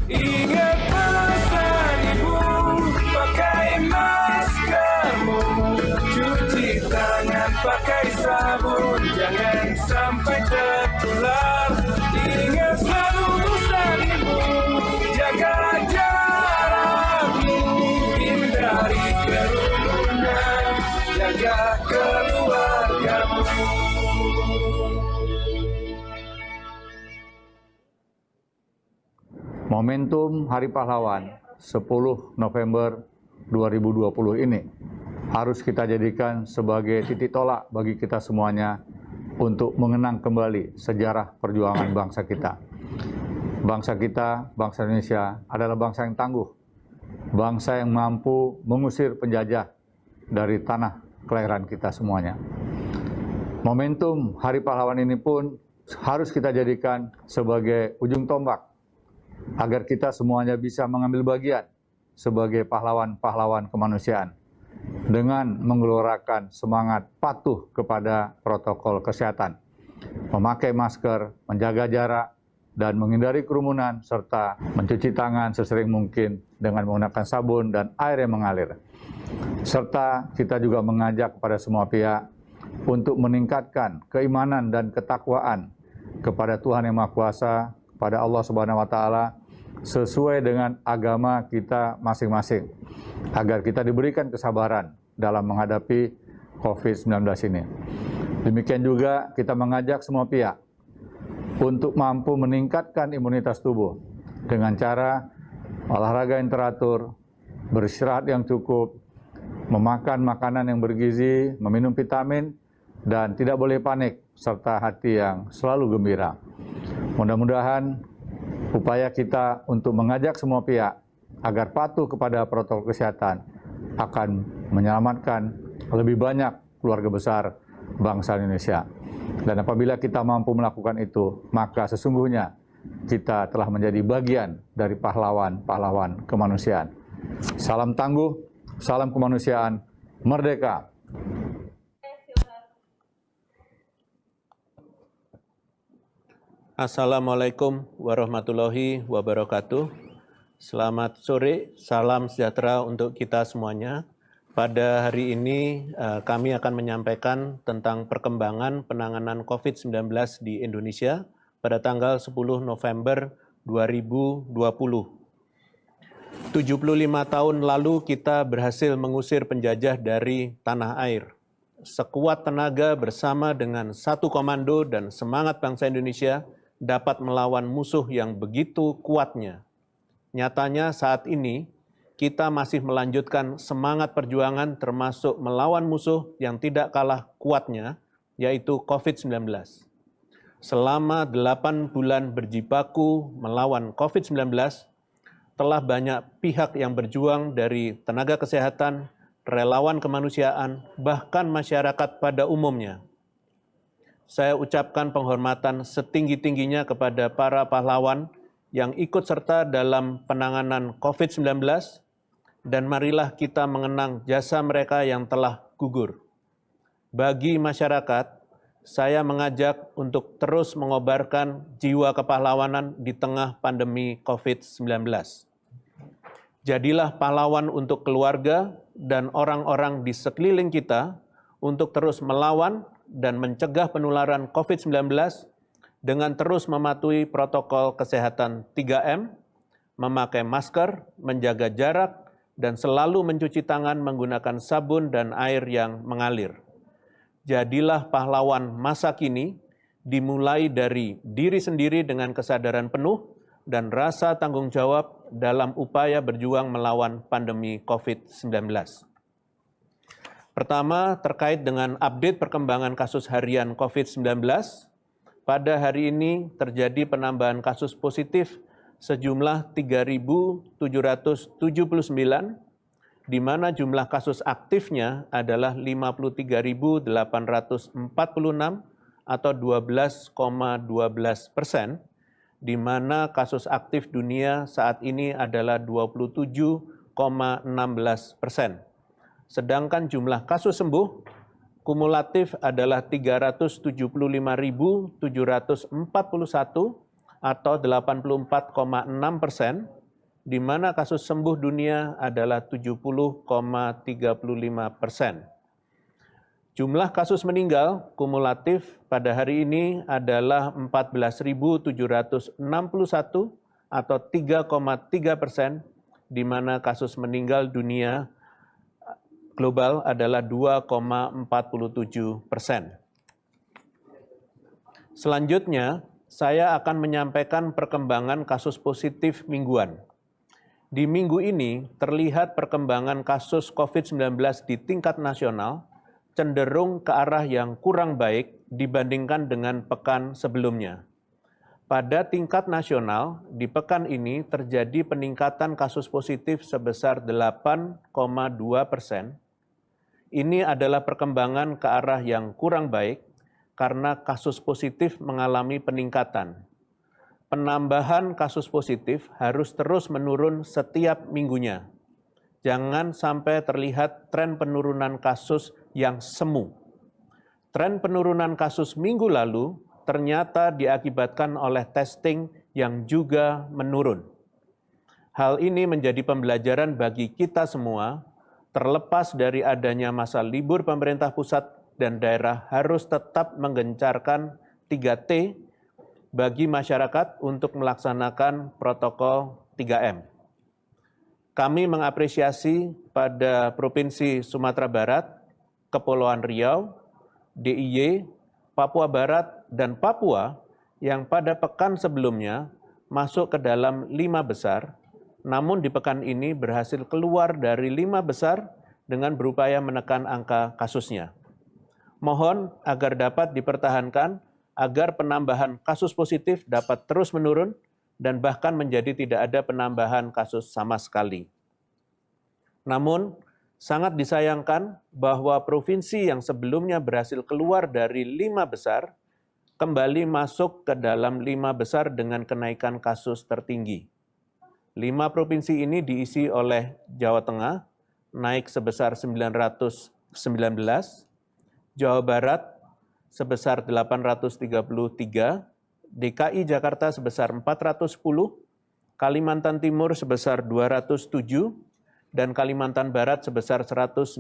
Ingat pesan ibu, pakai maskermu, cuci tangan pakai sabun, jangan sampai tertular. Ingat selalu pesan ibu, jaga jarakmu, hindari kerumunan, jaga keluargamu. Momentum Hari Pahlawan 10 November 2020 ini harus kita jadikan sebagai titik tolak bagi kita semuanya untuk mengenang kembali sejarah perjuangan bangsa kita. Bangsa kita, bangsa Indonesia adalah bangsa yang tangguh, bangsa yang mampu mengusir penjajah dari tanah kelahiran kita semuanya. Momentum Hari Pahlawan ini pun harus kita jadikan sebagai ujung tombak agar kita semuanya bisa mengambil bagian sebagai pahlawan-pahlawan kemanusiaan dengan menggelorakan semangat patuh kepada protokol kesehatan, memakai masker, menjaga jarak, dan menghindari kerumunan, serta mencuci tangan sesering mungkin dengan menggunakan sabun dan air yang mengalir. Serta kita juga mengajak kepada semua pihak untuk meningkatkan keimanan dan ketakwaan kepada Tuhan Yang Maha Kuasa, pada Allah Subhanahu wa Ta'ala, sesuai dengan agama kita masing-masing, agar kita diberikan kesabaran dalam menghadapi COVID-19 ini. Demikian juga kita mengajak semua pihak untuk mampu meningkatkan imunitas tubuh dengan cara olahraga yang teratur, beristirahat yang cukup, memakan makanan yang bergizi, meminum vitamin, dan tidak boleh panik, serta hati yang selalu gembira. Mudah-mudahan upaya kita untuk mengajak semua pihak agar patuh kepada protokol kesehatan akan menyelamatkan lebih banyak keluarga besar bangsa Indonesia. Dan apabila kita mampu melakukan itu, maka sesungguhnya kita telah menjadi bagian dari pahlawan-pahlawan kemanusiaan. Salam tangguh, salam kemanusiaan, merdeka! Assalamualaikum warahmatullahi wabarakatuh. Selamat sore, salam sejahtera untuk kita semuanya. Pada hari ini kami akan menyampaikan tentang perkembangan penanganan COVID-19 di Indonesia pada tanggal 10 November 2020. 75 tahun lalu kita berhasil mengusir penjajah dari tanah air. Sekuat tenaga bersama dengan satu komando dan semangat bangsa Indonesia dapat melawan musuh yang begitu kuatnya. Nyatanya saat ini, kita masih melanjutkan semangat perjuangan termasuk melawan musuh yang tidak kalah kuatnya, yaitu COVID-19. Selama 8 bulan berjibaku melawan COVID-19, telah banyak pihak yang berjuang dari tenaga kesehatan, relawan kemanusiaan, bahkan masyarakat pada umumnya. Saya ucapkan penghormatan setinggi-tingginya kepada para pahlawan yang ikut serta dalam penanganan COVID-19, dan marilah kita mengenang jasa mereka yang telah gugur. Bagi masyarakat, saya mengajak untuk terus mengobarkan jiwa kepahlawanan di tengah pandemi COVID-19. Jadilah pahlawan untuk keluarga dan orang-orang di sekeliling kita untuk terus melawan dan mencegah penularan COVID-19 dengan terus mematuhi protokol kesehatan 3M, memakai masker, menjaga jarak, dan selalu mencuci tangan menggunakan sabun dan air yang mengalir. Jadilah pahlawan masa kini, dimulai dari diri sendiri dengan kesadaran penuh dan rasa tanggung jawab dalam upaya berjuang melawan pandemi COVID-19. Pertama, terkait dengan update perkembangan kasus harian COVID-19, pada hari ini terjadi penambahan kasus positif sejumlah 3.779, di mana jumlah kasus aktifnya adalah 53.846 atau 12,12%, di mana kasus aktif dunia saat ini adalah 27,16%. Sedangkan jumlah kasus sembuh kumulatif adalah 375.741 atau 84,6%, di mana kasus sembuh dunia adalah 70,35%. Jumlah kasus meninggal kumulatif pada hari ini adalah 14.761 atau 3,3%, di mana kasus meninggal dunia global adalah 2,47%. Selanjutnya, saya akan menyampaikan perkembangan kasus positif mingguan. Di minggu ini, terlihat perkembangan kasus COVID-19 di tingkat nasional cenderung ke arah yang kurang baik dibandingkan dengan pekan sebelumnya. Pada tingkat nasional, di pekan ini terjadi peningkatan kasus positif sebesar 8,2%. Ini adalah perkembangan ke arah yang kurang baik karena kasus positif mengalami peningkatan. Penambahan kasus positif harus terus menurun setiap minggunya. Jangan sampai terlihat tren penurunan kasus yang semu. Tren penurunan kasus minggu lalu ternyata diakibatkan oleh testing yang juga menurun. Hal ini menjadi pembelajaran bagi kita semua, terlepas dari adanya masa libur pemerintah pusat dan daerah harus tetap menggencarkan 3T bagi masyarakat untuk melaksanakan protokol 3M. Kami mengapresiasi pada Provinsi Sumatera Barat, Kepulauan Riau, DIY, Papua Barat, dan Papua yang pada pekan sebelumnya masuk ke dalam 5 besar, namun di pekan ini berhasil keluar dari 5 besar dengan berupaya menekan angka kasusnya. Mohon agar dapat dipertahankan agar penambahan kasus positif dapat terus menurun dan bahkan menjadi tidak ada penambahan kasus sama sekali. Namun, sangat disayangkan bahwa provinsi yang sebelumnya berhasil keluar dari 5 besar, kembali masuk ke dalam 5 besar dengan kenaikan kasus tertinggi. 5 provinsi ini diisi oleh Jawa Tengah, naik sebesar 919, Jawa Barat sebesar 833, DKI Jakarta sebesar 410, Kalimantan Timur sebesar 207, dan Kalimantan Barat sebesar 199.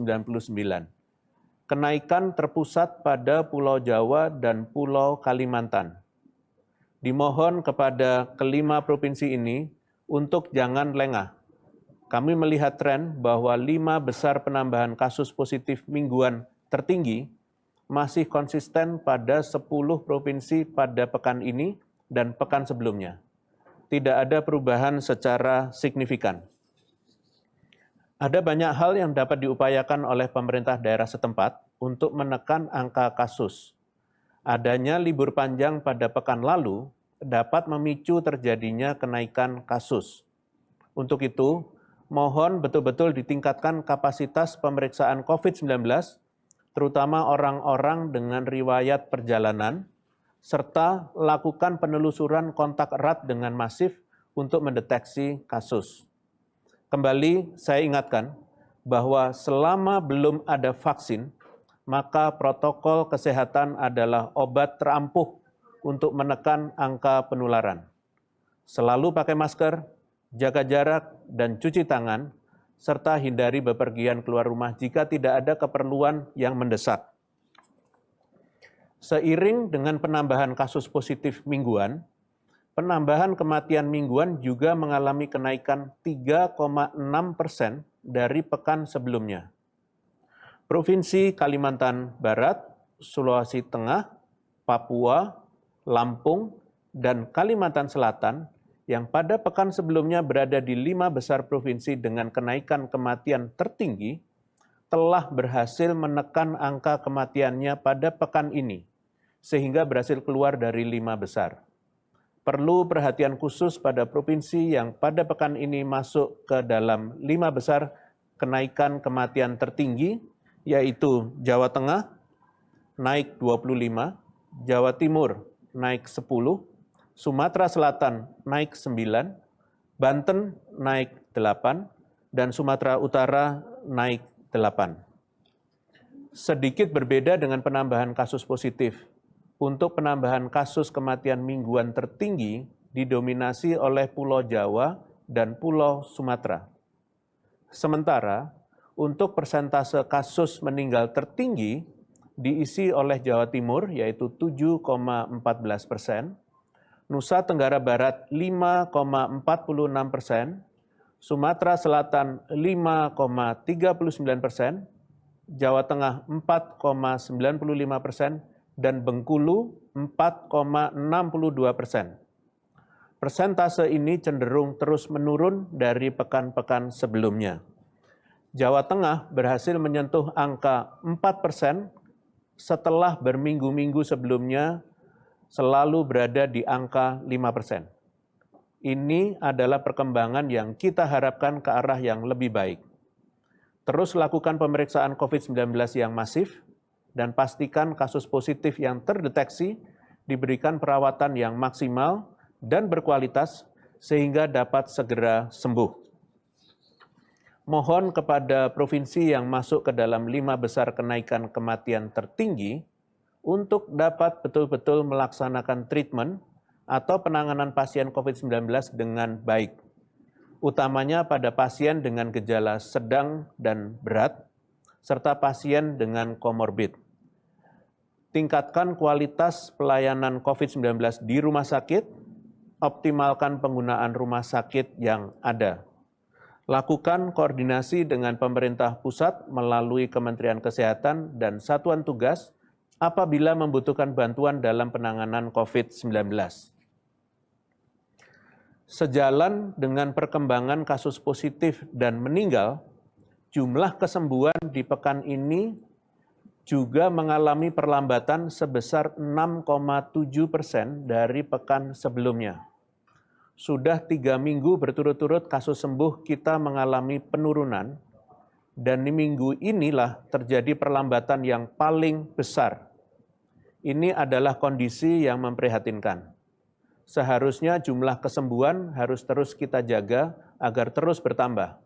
Kenaikan terpusat pada Pulau Jawa dan Pulau Kalimantan. Dimohon kepada kelima provinsi ini untuk jangan lengah. Kami melihat tren bahwa 5 besar penambahan kasus positif mingguan tertinggi masih konsisten pada 10 provinsi pada pekan ini dan pekan sebelumnya. Tidak ada perubahan secara signifikan. Ada banyak hal yang dapat diupayakan oleh pemerintah daerah setempat untuk menekan angka kasus. Adanya libur panjang pada pekan lalu dapat memicu terjadinya kenaikan kasus. Untuk itu, mohon betul-betul ditingkatkan kapasitas pemeriksaan COVID-19, terutama orang-orang dengan riwayat perjalanan, serta lakukan penelusuran kontak erat dengan masif untuk mendeteksi kasus. Kembali saya ingatkan bahwa selama belum ada vaksin, maka protokol kesehatan adalah obat terampuh untuk menekan angka penularan. Selalu pakai masker, jaga jarak, dan cuci tangan, serta hindari bepergian keluar rumah jika tidak ada keperluan yang mendesak. Seiring dengan penambahan kasus positif mingguan, penambahan kematian mingguan juga mengalami kenaikan 3,6% dari pekan sebelumnya. Provinsi Kalimantan Barat, Sulawesi Tengah, Papua, Lampung, dan Kalimantan Selatan yang pada pekan sebelumnya berada di 5 besar provinsi dengan kenaikan kematian tertinggi, telah berhasil menekan angka kematiannya pada pekan ini, sehingga berhasil keluar dari 5 besar. Perlu perhatian khusus pada provinsi yang pada pekan ini masuk ke dalam 5 besar kenaikan kematian tertinggi, yaitu Jawa Tengah naik 25, Jawa Timur naik 10, Sumatera Selatan naik 9, Banten naik 8, dan Sumatera Utara naik 8. Sedikit berbeda dengan penambahan kasus positif. Untuk penambahan kasus kematian mingguan tertinggi didominasi oleh Pulau Jawa dan Pulau Sumatera. Sementara, untuk persentase kasus meninggal tertinggi diisi oleh Jawa Timur, yaitu 7,14%, Nusa Tenggara Barat 5,46%, Sumatera Selatan 5,39%, Jawa Tengah 4,95%, dan Bengkulu 4,62%. Persentase ini cenderung terus menurun dari pekan-pekan sebelumnya. Jawa Tengah berhasil menyentuh angka 4% setelah berminggu-minggu sebelumnya selalu berada di angka 5%. Ini adalah perkembangan yang kita harapkan ke arah yang lebih baik. Terus lakukan pemeriksaan COVID-19 yang masif, dan pastikan kasus positif yang terdeteksi diberikan perawatan yang maksimal dan berkualitas sehingga dapat segera sembuh. Mohon kepada provinsi yang masuk ke dalam 5 besar kenaikan kematian tertinggi untuk dapat betul-betul melaksanakan treatment atau penanganan pasien COVID-19 dengan baik, utamanya pada pasien dengan gejala sedang dan berat, serta pasien dengan komorbid. Tingkatkan kualitas pelayanan COVID-19 di rumah sakit, optimalkan penggunaan rumah sakit yang ada. Lakukan koordinasi dengan pemerintah pusat melalui Kementerian Kesehatan dan satuan tugas apabila membutuhkan bantuan dalam penanganan COVID-19. Sejalan dengan perkembangan kasus positif dan meninggal, jumlah kesembuhan di pekan ini juga mengalami perlambatan sebesar 6,7% dari pekan sebelumnya. Sudah 3 minggu berturut-turut kasus sembuh kita mengalami penurunan, dan di minggu inilah terjadi perlambatan yang paling besar. Ini adalah kondisi yang memprihatinkan. Seharusnya jumlah kesembuhan harus terus kita jaga agar terus bertambah.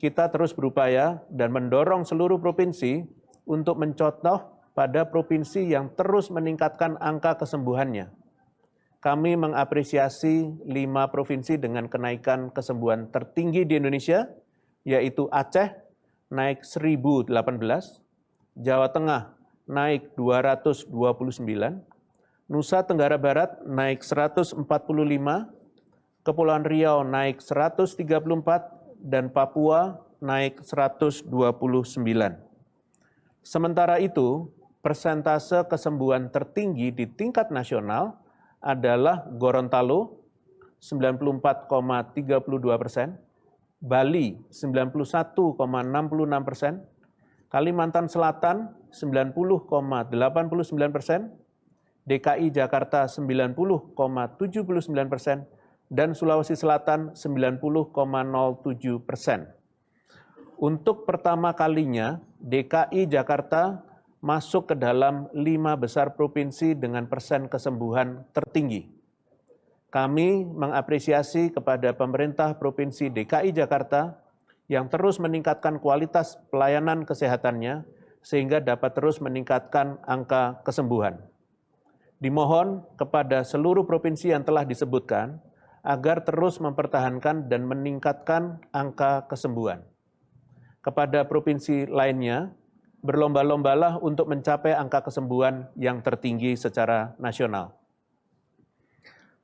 Kita terus berupaya dan mendorong seluruh provinsi untuk mencontoh pada provinsi yang terus meningkatkan angka kesembuhannya. Kami mengapresiasi 5 provinsi dengan kenaikan kesembuhan tertinggi di Indonesia, yaitu Aceh naik 1.018, Jawa Tengah naik 229, Nusa Tenggara Barat naik 145, Kepulauan Riau naik 134, dan Papua naik 129. Sementara itu, persentase kesembuhan tertinggi di tingkat nasional adalah Gorontalo 94,32%, Bali 91,66%, Kalimantan Selatan 90,89%, DKI Jakarta 90,79%, dan Sulawesi Selatan 90,07%. Untuk pertama kalinya, DKI Jakarta masuk ke dalam 5 besar provinsi dengan persen kesembuhan tertinggi. Kami mengapresiasi kepada pemerintah Provinsi DKI Jakarta yang terus meningkatkan kualitas pelayanan kesehatannya sehingga dapat terus meningkatkan angka kesembuhan. Dimohon kepada seluruh provinsi yang telah disebutkan agar terus mempertahankan dan meningkatkan angka kesembuhan. Kepada provinsi lainnya, berlomba-lombalah untuk mencapai angka kesembuhan yang tertinggi secara nasional.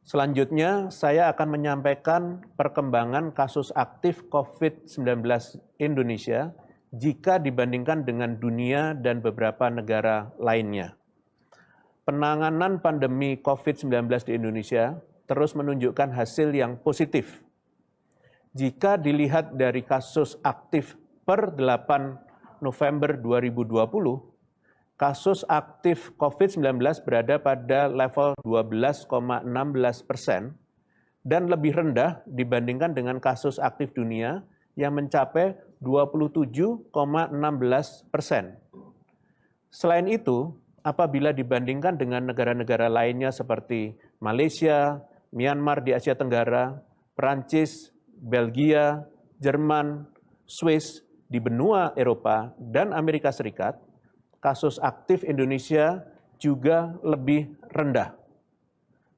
Selanjutnya, saya akan menyampaikan perkembangan kasus aktif COVID-19 Indonesia jika dibandingkan dengan dunia dan beberapa negara lainnya. Penanganan pandemi COVID-19 di Indonesia terus menunjukkan hasil yang positif. Jika dilihat dari kasus aktif per 8 November 2020, kasus aktif COVID-19 berada pada level 12,16% dan lebih rendah dibandingkan dengan kasus aktif dunia yang mencapai 27,16%. Selain itu, apabila dibandingkan dengan negara-negara lainnya seperti Malaysia, Myanmar di Asia Tenggara, Perancis, Belgia, Jerman, Swiss di benua Eropa, dan Amerika Serikat, kasus aktif Indonesia juga lebih rendah.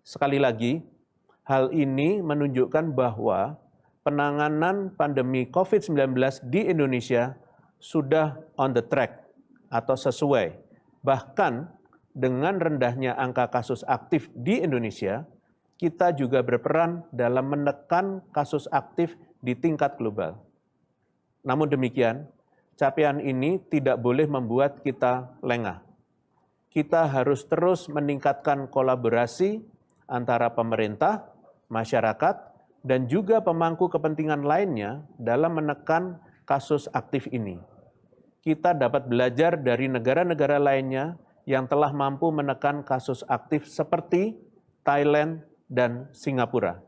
Sekali lagi, Hal ini menunjukkan bahwa penanganan pandemi COVID-19 di Indonesia sudah on the track atau sesuai. Bahkan dengan rendahnya angka kasus aktif di Indonesia, kita juga berperan dalam menekan kasus aktif di tingkat global. Namun demikian, capaian ini tidak boleh membuat kita lengah. Kita harus terus meningkatkan kolaborasi antara pemerintah, masyarakat, dan juga pemangku kepentingan lainnya dalam menekan kasus aktif ini. Kita dapat belajar dari negara-negara lainnya yang telah mampu menekan kasus aktif seperti Thailand dan Singapura.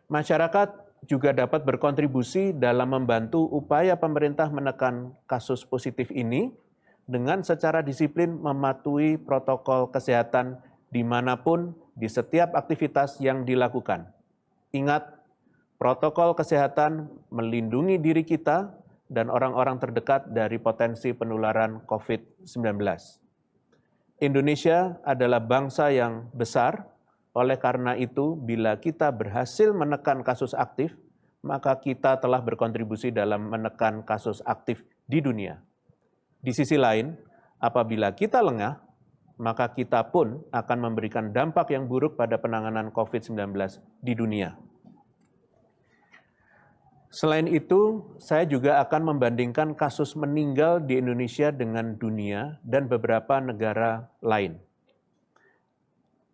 Masyarakat juga dapat berkontribusi dalam membantu upaya pemerintah menekan kasus positif ini dengan secara disiplin mematuhi protokol kesehatan dimanapun di setiap aktivitas yang dilakukan. Ingat, protokol kesehatan melindungi diri kita dan orang-orang terdekat dari potensi penularan COVID-19. Indonesia adalah bangsa yang besar, oleh karena itu bila kita berhasil menekan kasus aktif, maka kita telah berkontribusi dalam menekan kasus aktif di dunia. Di sisi lain, apabila kita lengah, maka kita pun akan memberikan dampak yang buruk pada penanganan COVID-19 di dunia. Selain itu, saya juga akan membandingkan kasus meninggal di Indonesia dengan dunia dan beberapa negara lain.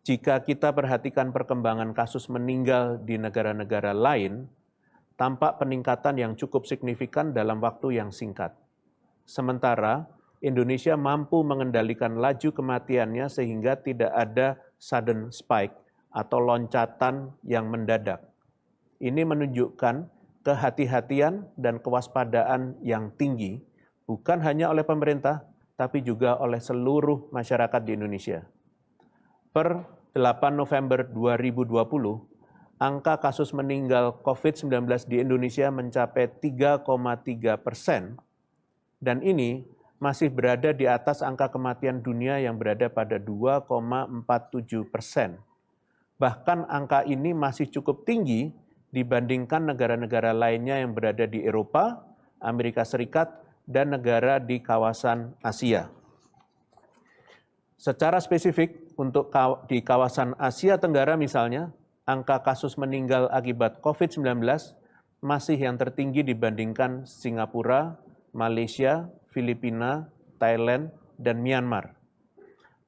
Jika kita perhatikan perkembangan kasus meninggal di negara-negara lain, tampak peningkatan yang cukup signifikan dalam waktu yang singkat. Sementara, Indonesia mampu mengendalikan laju kematiannya sehingga tidak ada sudden spike atau loncatan yang mendadak. Ini menunjukkan kehati-hatian dan kewaspadaan yang tinggi, bukan hanya oleh pemerintah, tapi juga oleh seluruh masyarakat di Indonesia. Per 8 November 2020, angka kasus meninggal COVID-19 di Indonesia mencapai 3,3%, dan ini masih berada di atas angka kematian dunia yang berada pada 2,47%. Bahkan angka ini masih cukup tinggi dibandingkan negara-negara lainnya yang berada di Eropa, Amerika Serikat, dan negara di kawasan Asia. Secara spesifik, untuk di kawasan Asia Tenggara misalnya, angka kasus meninggal akibat COVID-19 masih yang tertinggi dibandingkan Singapura, Malaysia, Filipina, Thailand, dan Myanmar.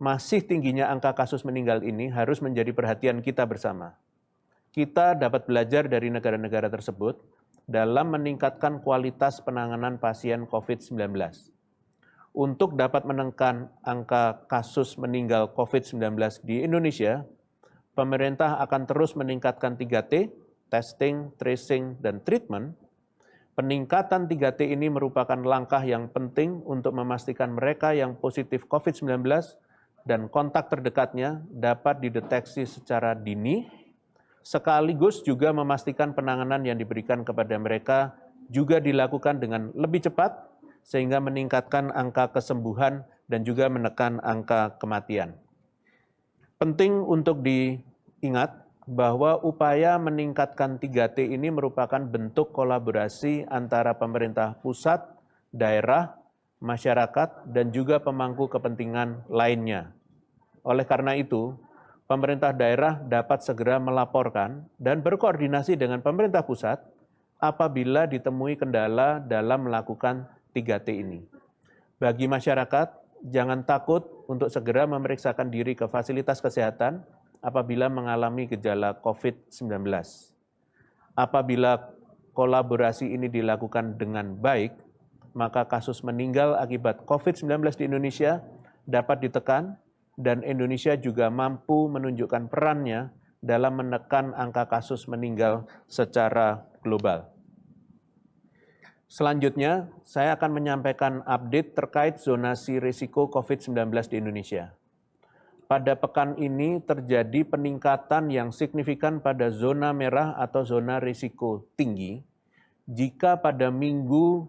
Masih tingginya angka kasus meninggal ini harus menjadi perhatian kita bersama. Kita dapat belajar dari negara-negara tersebut dalam meningkatkan kualitas penanganan pasien COVID-19. Untuk dapat menekan angka kasus meninggal COVID-19 di Indonesia, pemerintah akan terus meningkatkan 3T, testing, tracing, dan treatment. Peningkatan 3T ini merupakan langkah yang penting untuk memastikan mereka yang positif COVID-19 dan kontak terdekatnya dapat dideteksi secara dini, sekaligus juga memastikan penanganan yang diberikan kepada mereka juga dilakukan dengan lebih cepat, sehingga meningkatkan angka kesembuhan dan juga menekan angka kematian. Penting untuk diingat bahwa upaya meningkatkan 3T ini merupakan bentuk kolaborasi antara pemerintah pusat, daerah, masyarakat, dan juga pemangku kepentingan lainnya. Oleh karena itu, pemerintah daerah dapat segera melaporkan dan berkoordinasi dengan pemerintah pusat apabila ditemui kendala dalam melakukan 3T ini. Bagi masyarakat, jangan takut untuk segera memeriksakan diri ke fasilitas kesehatan apabila mengalami gejala COVID-19. Apabila kolaborasi ini dilakukan dengan baik, maka kasus meninggal akibat COVID-19 di Indonesia dapat ditekan dan Indonesia juga mampu menunjukkan perannya dalam menekan angka kasus meninggal secara global. Selanjutnya, saya akan menyampaikan update terkait zonasi risiko COVID-19 di Indonesia. Pada pekan ini terjadi peningkatan yang signifikan pada zona merah atau zona risiko tinggi. Jika pada minggu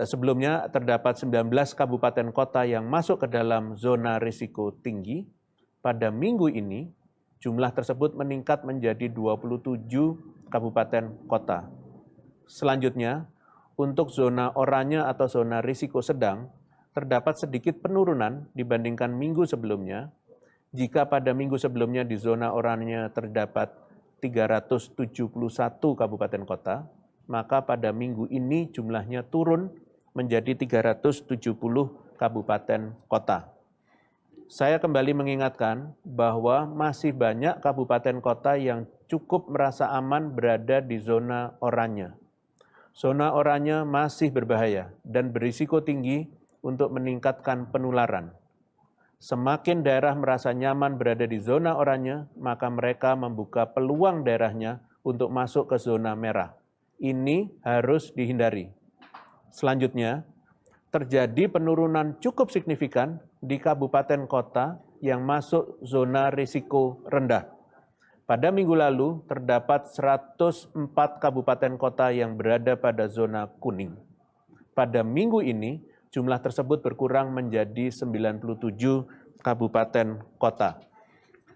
sebelumnya terdapat 19 kabupaten kota yang masuk ke dalam zona risiko tinggi, pada minggu ini Jumlah tersebut meningkat menjadi 27 kabupaten kota. Selanjutnya, untuk zona oranye atau zona risiko sedang, terdapat sedikit penurunan dibandingkan minggu sebelumnya. Jika pada minggu sebelumnya di zona oranye terdapat 371 kabupaten kota, maka pada minggu ini jumlahnya turun menjadi 370 kabupaten kota. Saya kembali mengingatkan bahwa masih banyak kabupaten kota yang cukup merasa aman berada di zona oranye. Zona oranye masih berbahaya dan berisiko tinggi untuk meningkatkan penularan. Semakin daerah merasa nyaman berada di zona oranye, maka mereka membuka peluang daerahnya untuk masuk ke zona merah. Ini harus dihindari. Selanjutnya, terjadi penurunan cukup signifikan di kabupaten kota yang masuk zona risiko rendah. Pada minggu lalu, terdapat 104 kabupaten kota yang berada pada zona kuning. Pada minggu ini, jumlah tersebut berkurang menjadi 97 kabupaten kota.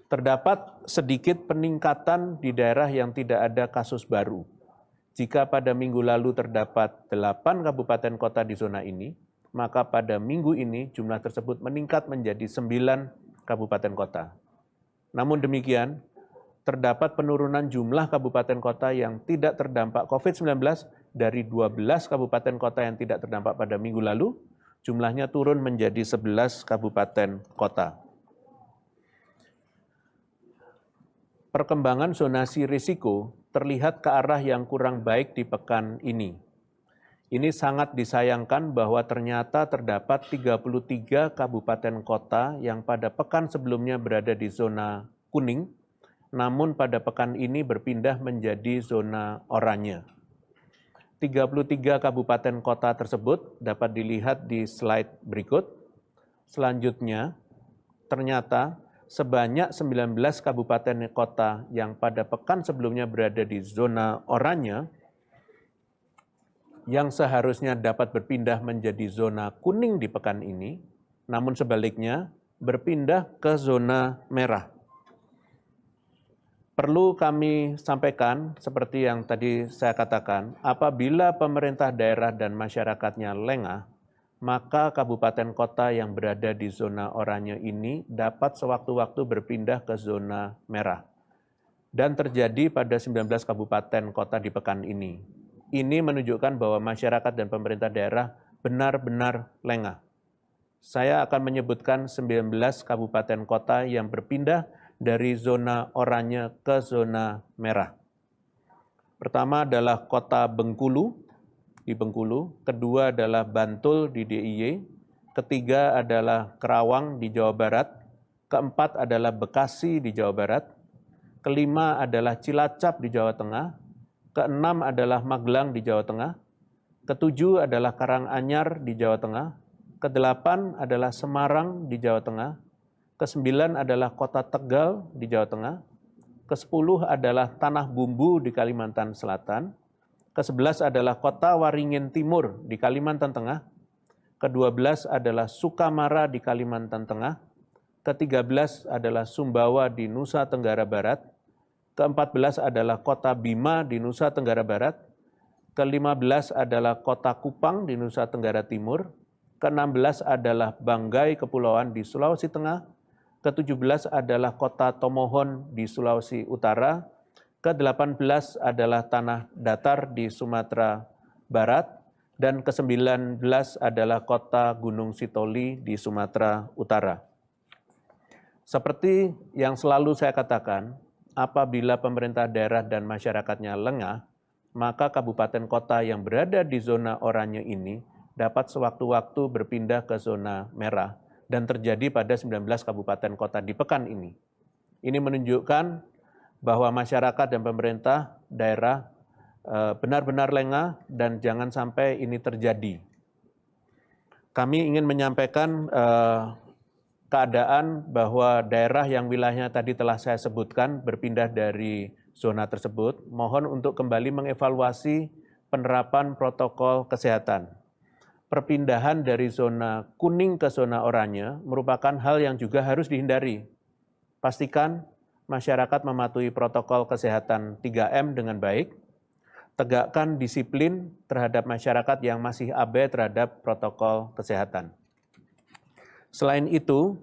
Terdapat sedikit peningkatan di daerah yang tidak ada kasus baru. Jika pada minggu lalu terdapat 8 kabupaten kota di zona ini, maka pada minggu ini jumlah tersebut meningkat menjadi 9 kabupaten kota. Namun demikian, terdapat penurunan jumlah kabupaten kota yang tidak terdampak COVID-19 dari 12 kabupaten kota yang tidak terdampak pada minggu lalu, jumlahnya turun menjadi 11 kabupaten kota. Perkembangan zonasi risiko terlihat ke arah yang kurang baik di pekan ini. Ini sangat disayangkan bahwa ternyata terdapat 33 kabupaten kota yang pada pekan sebelumnya berada di zona kuning, namun pada pekan ini berpindah menjadi zona oranye. 33 kabupaten kota tersebut dapat dilihat di slide berikut. Selanjutnya, ternyata sebanyak 19 kabupaten kota yang pada pekan sebelumnya berada di zona oranye, yang seharusnya dapat berpindah menjadi zona kuning di pekan ini, namun sebaliknya berpindah ke zona merah. Perlu kami sampaikan, seperti yang tadi saya katakan, apabila pemerintah daerah dan masyarakatnya lengah, maka kabupaten kota yang berada di zona oranye ini dapat sewaktu-waktu berpindah ke zona merah. Dan terjadi pada 19 kabupaten kota di pekan ini. Ini menunjukkan bahwa masyarakat dan pemerintah daerah benar-benar lengah. Saya akan menyebutkan 19 kabupaten kota yang berpindah dari zona oranye ke zona merah. Pertama adalah kota Bengkulu, di Bengkulu, kedua adalah Bantul di DIY, ketiga adalah Kerawang di Jawa Barat, keempat adalah Bekasi di Jawa Barat, kelima adalah Cilacap di Jawa Tengah, keenam adalah Magelang di Jawa Tengah, ketujuh adalah Karanganyar di Jawa Tengah, kedelapan adalah Semarang di Jawa Tengah, ke-9 adalah Kota Tegal di Jawa Tengah, ke-10 adalah Tanah Bumbu di Kalimantan Selatan, ke-11 adalah Kota Waringin Timur di Kalimantan Tengah, ke-12 adalah Sukamara di Kalimantan Tengah, ke-13 adalah Sumbawa di Nusa Tenggara Barat, ke-14 adalah Kota Bima di Nusa Tenggara Barat, ke-15 adalah Kota Kupang di Nusa Tenggara Timur, ke-16 adalah Banggai Kepulauan di Sulawesi Tengah, ke-17 adalah Kota Tomohon di Sulawesi Utara, ke-18 adalah Tanah Datar di Sumatera Barat, dan ke-19 adalah Kota Gunung Sitoli di Sumatera Utara. Seperti yang selalu saya katakan, apabila pemerintah daerah dan masyarakatnya lengah, maka kabupaten kota yang berada di zona oranye ini dapat sewaktu-waktu berpindah ke zona merah, dan terjadi pada 19 kabupaten kota di pekan ini. Ini menunjukkan bahwa masyarakat dan pemerintah daerah benar-benar lengah dan jangan sampai ini terjadi. Kami ingin menyampaikan keadaan bahwa daerah yang wilayahnya tadi telah saya sebutkan berpindah dari zona tersebut, mohon untuk kembali mengevaluasi penerapan protokol kesehatan. Perpindahan dari zona kuning ke zona oranye merupakan hal yang juga harus dihindari. Pastikan masyarakat mematuhi protokol kesehatan 3M dengan baik, tegakkan disiplin terhadap masyarakat yang masih abai terhadap protokol kesehatan. Selain itu,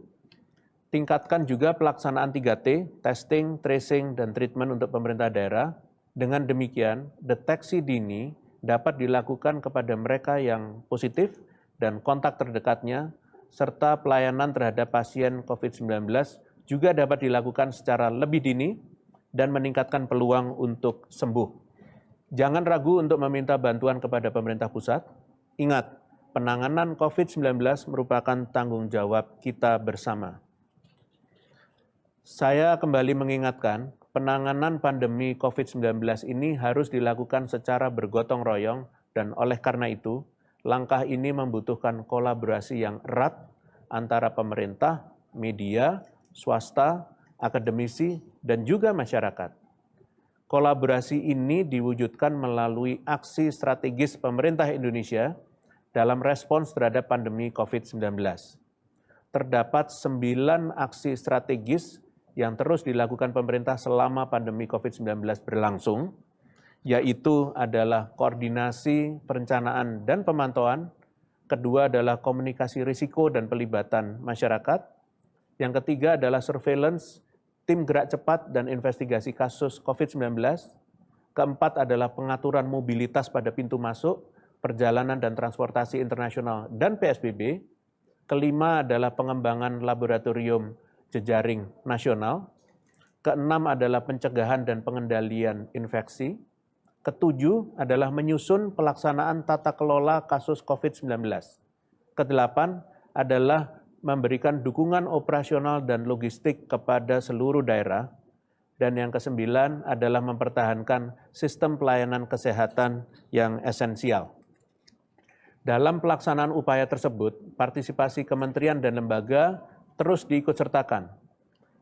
tingkatkan juga pelaksanaan 3T, testing, tracing, dan treatment untuk pemerintah daerah. Dengan demikian, deteksi dini dapat dilakukan kepada mereka yang positif dan kontak terdekatnya, serta pelayanan terhadap pasien COVID-19 juga dapat dilakukan secara lebih dini dan meningkatkan peluang untuk sembuh. Jangan ragu untuk meminta bantuan kepada pemerintah pusat. Ingat, penanganan COVID-19 merupakan tanggung jawab kita bersama. Saya kembali mengingatkan, penanganan pandemi COVID-19 ini harus dilakukan secara bergotong royong dan oleh karena itu, langkah ini membutuhkan kolaborasi yang erat antara pemerintah, media, swasta, akademisi, dan juga masyarakat. Kolaborasi ini diwujudkan melalui aksi strategis pemerintah Indonesia dalam respons terhadap pandemi COVID-19. Terdapat 9 aksi strategis yang terus dilakukan pemerintah selama pandemi COVID-19 berlangsung, yaitu adalah koordinasi, perencanaan, dan pemantauan. Kedua adalah komunikasi risiko dan pelibatan masyarakat. Yang ketiga adalah surveillance, tim gerak cepat dan investigasi kasus COVID-19. Keempat adalah pengaturan mobilitas pada pintu masuk, perjalanan dan transportasi internasional, dan PSBB. Kelima adalah pengembangan laboratorium jejaring nasional. Keenam adalah pencegahan dan pengendalian infeksi. Ketujuh adalah menyusun pelaksanaan tata kelola kasus COVID-19. Kedelapan adalah memberikan dukungan operasional dan logistik kepada seluruh daerah. Dan yang kesembilan adalah mempertahankan sistem pelayanan kesehatan yang esensial. Dalam pelaksanaan upaya tersebut, partisipasi kementerian dan lembaga terus diikutsertakan.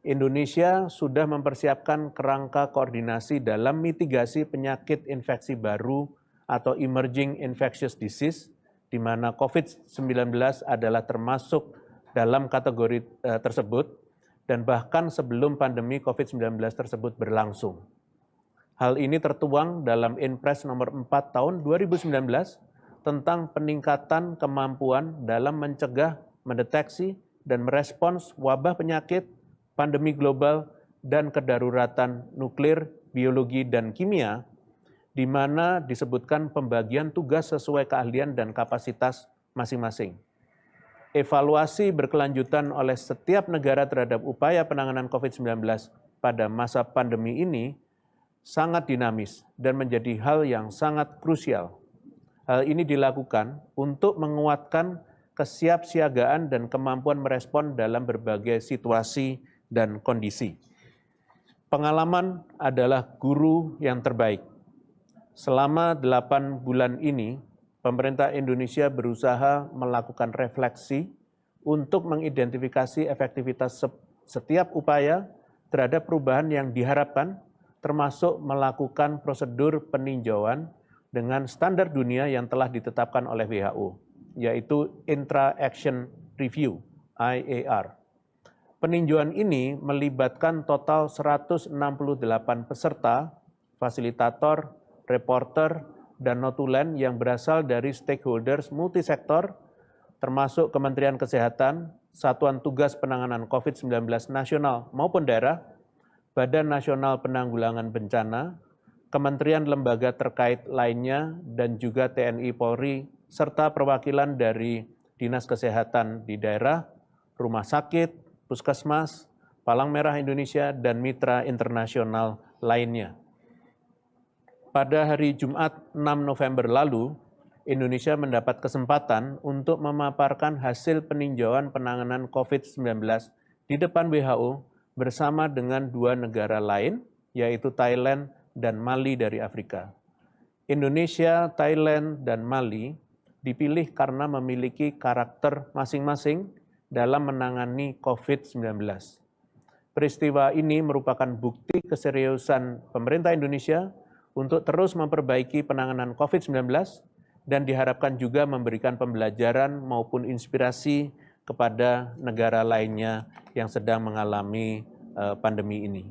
Indonesia sudah mempersiapkan kerangka koordinasi dalam mitigasi penyakit infeksi baru atau emerging infectious disease, di mana COVID-19 adalah termasuk dalam kategori tersebut, dan bahkan sebelum pandemi COVID-19 tersebut berlangsung. Hal ini tertuang dalam Inpres nomor 4 tahun 2019 tentang peningkatan kemampuan dalam mencegah, mendeteksi, dan merespons wabah penyakit, pandemi global, dan kedaruratan nuklir, biologi, dan kimia, di mana disebutkan pembagian tugas sesuai keahlian dan kapasitas masing-masing. Evaluasi berkelanjutan oleh setiap negara terhadap upaya penanganan COVID-19 pada masa pandemi ini sangat dinamis dan menjadi hal yang sangat krusial. Hal ini dilakukan untuk menguatkan kesiapsiagaan dan kemampuan merespon dalam berbagai situasi dan kondisi. Pengalaman adalah guru yang terbaik. Selama 8 bulan ini, pemerintah Indonesia berusaha melakukan refleksi untuk mengidentifikasi efektivitas setiap upaya terhadap perubahan yang diharapkan, termasuk melakukan prosedur peninjauan dengan standar dunia yang telah ditetapkan oleh WHO, yaitu Intra-Action Review, IAR. Peninjauan ini melibatkan total 168 peserta, fasilitator, reporter, dan notulen yang berasal dari stakeholders multisektor, termasuk Kementerian Kesehatan, Satuan Tugas Penanganan COVID-19 Nasional maupun daerah, Badan Nasional Penanggulangan Bencana, kementerian lembaga terkait lainnya, dan juga TNI Polri, serta perwakilan dari Dinas Kesehatan di daerah, rumah sakit, puskesmas, Palang Merah Indonesia, dan mitra internasional lainnya. Pada hari Jumat 6 November lalu, Indonesia mendapat kesempatan untuk memaparkan hasil peninjauan penanganan COVID-19 di depan WHO bersama dengan 2 negara lain, yaitu Thailand dan Mali dari Afrika. Indonesia, Thailand, dan Mali dipilih karena memiliki karakter masing-masing dalam menangani COVID-19. Peristiwa ini merupakan bukti keseriusan pemerintah Indonesia untuk terus memperbaiki penanganan COVID-19 dan diharapkan juga memberikan pembelajaran maupun inspirasi kepada negara lainnya yang sedang mengalami pandemi ini.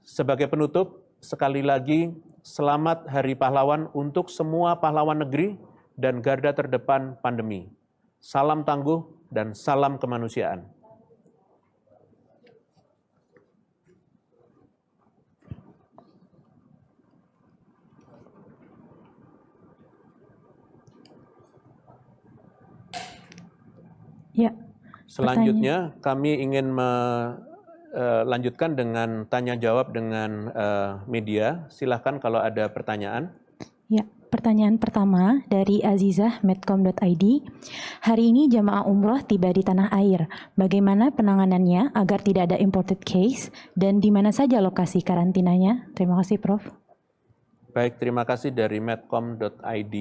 Sebagai penutup, sekali lagi selamat Hari Pahlawan untuk semua pahlawan negeri dan garda terdepan pandemi. Salam tangguh dan salam kemanusiaan. Ya. Selanjutnya kami ingin melanjutkan dengan tanya jawab dengan media. Silahkan kalau ada pertanyaan. Ya, pertanyaan pertama dari Azizah medcom.id. Hari ini jamaah umroh tiba di tanah air. Bagaimana penanganannya agar tidak ada imported case dan di mana saja lokasi karantinanya? Terima kasih, Prof. Baik, terima kasih dari medcom.id.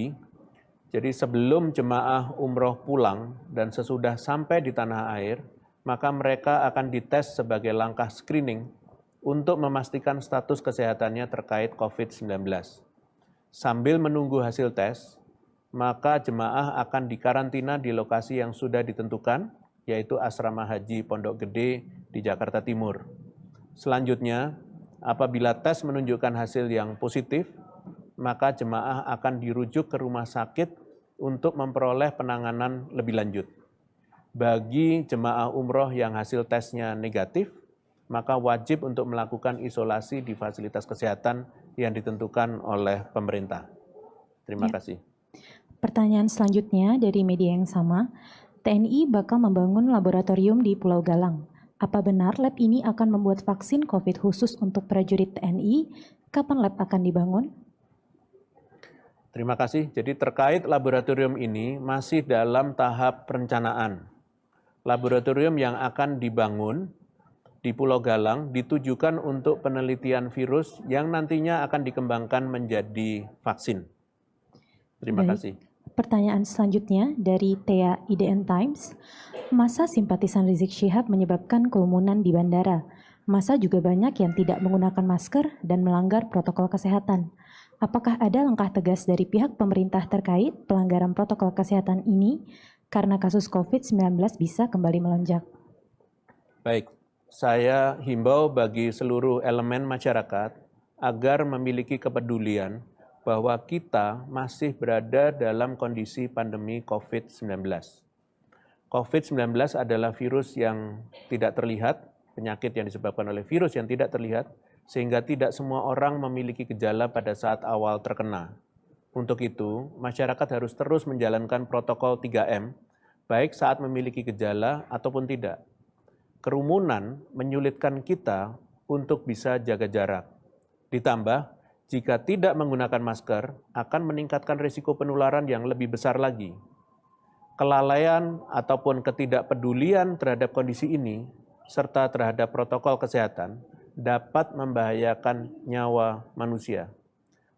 Jadi sebelum jemaah umroh pulang dan sesudah sampai di tanah air, maka mereka akan dites sebagai langkah screening untuk memastikan status kesehatannya terkait COVID-19. Sambil menunggu hasil tes, maka jemaah akan dikarantina di lokasi yang sudah ditentukan, yaitu Asrama Haji Pondok Gede di Jakarta Timur. Selanjutnya, apabila tes menunjukkan hasil yang positif, maka jemaah akan dirujuk ke rumah sakit untuk memperoleh penanganan lebih lanjut. Bagi jemaah umroh yang hasil tesnya negatif, maka wajib untuk melakukan isolasi di fasilitas kesehatan yang ditentukan oleh pemerintah. Terima kasih. Pertanyaan selanjutnya dari media yang sama, TNI bakal membangun laboratorium di Pulau Galang. Apa benar lab ini akan membuat vaksin COVID khusus untuk prajurit TNI? Kapan lab akan dibangun? Terima kasih. Jadi terkait laboratorium ini masih dalam tahap perencanaan. Laboratorium yang akan dibangun di Pulau Galang ditujukan untuk penelitian virus yang nantinya akan dikembangkan menjadi vaksin. Terima kasih. Pertanyaan selanjutnya dari Thea IDN Times. Massa simpatisan Rizik Syihab menyebabkan kerumunan di bandara. Massa juga banyak yang tidak menggunakan masker dan melanggar protokol kesehatan. Apakah ada langkah tegas dari pihak pemerintah terkait pelanggaran protokol kesehatan ini karena kasus COVID-19 bisa kembali melonjak? Baik, saya himbau bagi seluruh elemen masyarakat agar memiliki kepedulian bahwa kita masih berada dalam kondisi pandemi COVID-19. COVID-19 adalah virus yang tidak terlihat, penyakit yang disebabkan oleh virus yang tidak terlihat, sehingga tidak semua orang memiliki gejala pada saat awal terkena. Untuk itu, masyarakat harus terus menjalankan protokol 3M, baik saat memiliki gejala ataupun tidak. Kerumunan menyulitkan kita untuk bisa jaga jarak. Ditambah, jika tidak menggunakan masker, akan meningkatkan risiko penularan yang lebih besar lagi. Kelalaian ataupun ketidakpedulian terhadap kondisi ini, serta terhadap protokol kesehatan, dapat membahayakan nyawa manusia.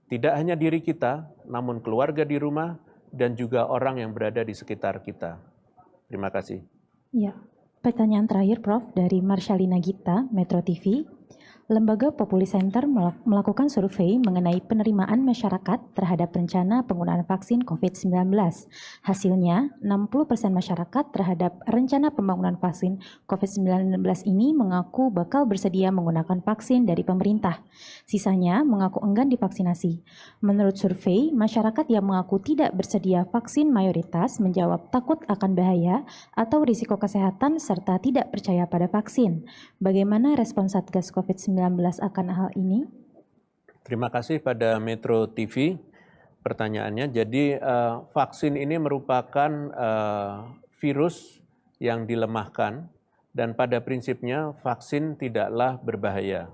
Tidak hanya diri kita, namun keluarga di rumah dan juga orang yang berada di sekitar kita. Terima kasih. Ya, pertanyaan terakhir Prof dari Marshalina Gita, Metro TV. Lembaga Populi Center melakukan survei mengenai penerimaan masyarakat terhadap rencana penggunaan vaksin COVID-19. Hasilnya, 60% masyarakat terhadap rencana pembangunan vaksin COVID-19 ini mengaku bakal bersedia menggunakan vaksin dari pemerintah. Sisanya mengaku enggan divaksinasi. Menurut survei, masyarakat yang mengaku tidak bersedia vaksin mayoritas menjawab takut akan bahaya atau risiko kesehatan serta tidak percaya pada vaksin. Bagaimana respon Satgas COVID-19 akan hal ini? Terima kasih pada Metro TV pertanyaannya. Jadi vaksin ini merupakan virus yang dilemahkan dan pada prinsipnya vaksin tidaklah berbahaya.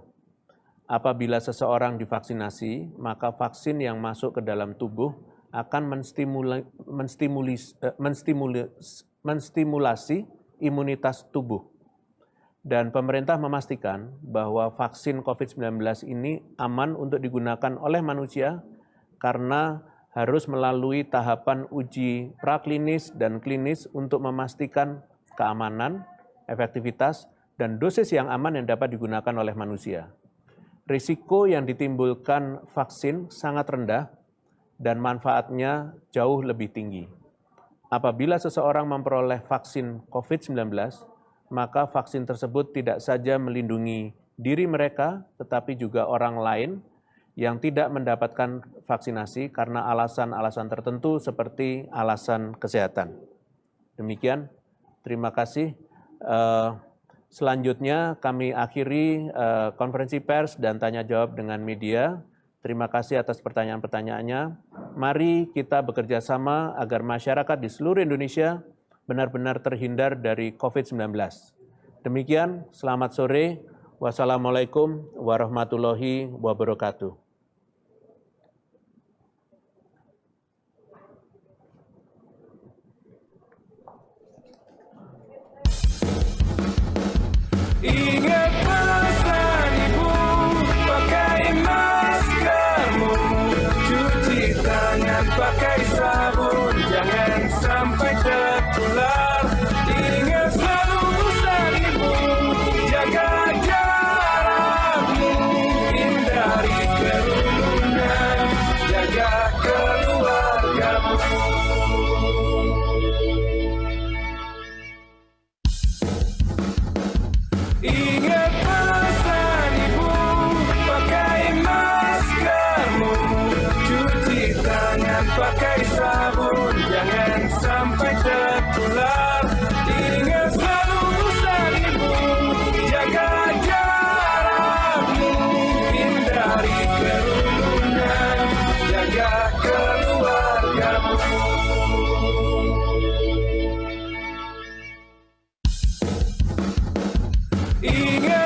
Apabila seseorang divaksinasi, maka vaksin yang masuk ke dalam tubuh akan menstimulasi imunitas tubuh. Dan pemerintah memastikan bahwa vaksin COVID-19 ini aman untuk digunakan oleh manusia karena harus melalui tahapan uji praklinis dan klinis untuk memastikan keamanan, efektivitas, dan dosis yang aman yang dapat digunakan oleh manusia. Risiko yang ditimbulkan vaksin sangat rendah dan manfaatnya jauh lebih tinggi. Apabila seseorang memperoleh vaksin COVID-19, maka vaksin tersebut tidak saja melindungi diri mereka, tetapi juga orang lain yang tidak mendapatkan vaksinasi karena alasan-alasan tertentu seperti alasan kesehatan. Demikian, terima kasih. Selanjutnya kami akhiri konferensi pers dan tanya jawab dengan media. Terima kasih atas pertanyaan-pertanyaannya. Mari kita bekerja sama agar masyarakat di seluruh Indonesia benar-benar terhindar dari COVID-19. Demikian, selamat sore. Wassalamualaikum warahmatullahi wabarakatuh. Ingat pesan ibu, pakai maskermu, cuci tangan pakai sabun, jangan sampai tertular. Ingat selalu pesan ibu, jaga jarakmu, hindari kerumunan, jaga keluargamu. Ingat pesan ibu, pakai maskermu, cuci tangan pakai sabun, jangan sampai tertular. Ingat selalu pesan ibu, jaga jarakmu, hindari kerumunan, jaga keluargamu. Ingat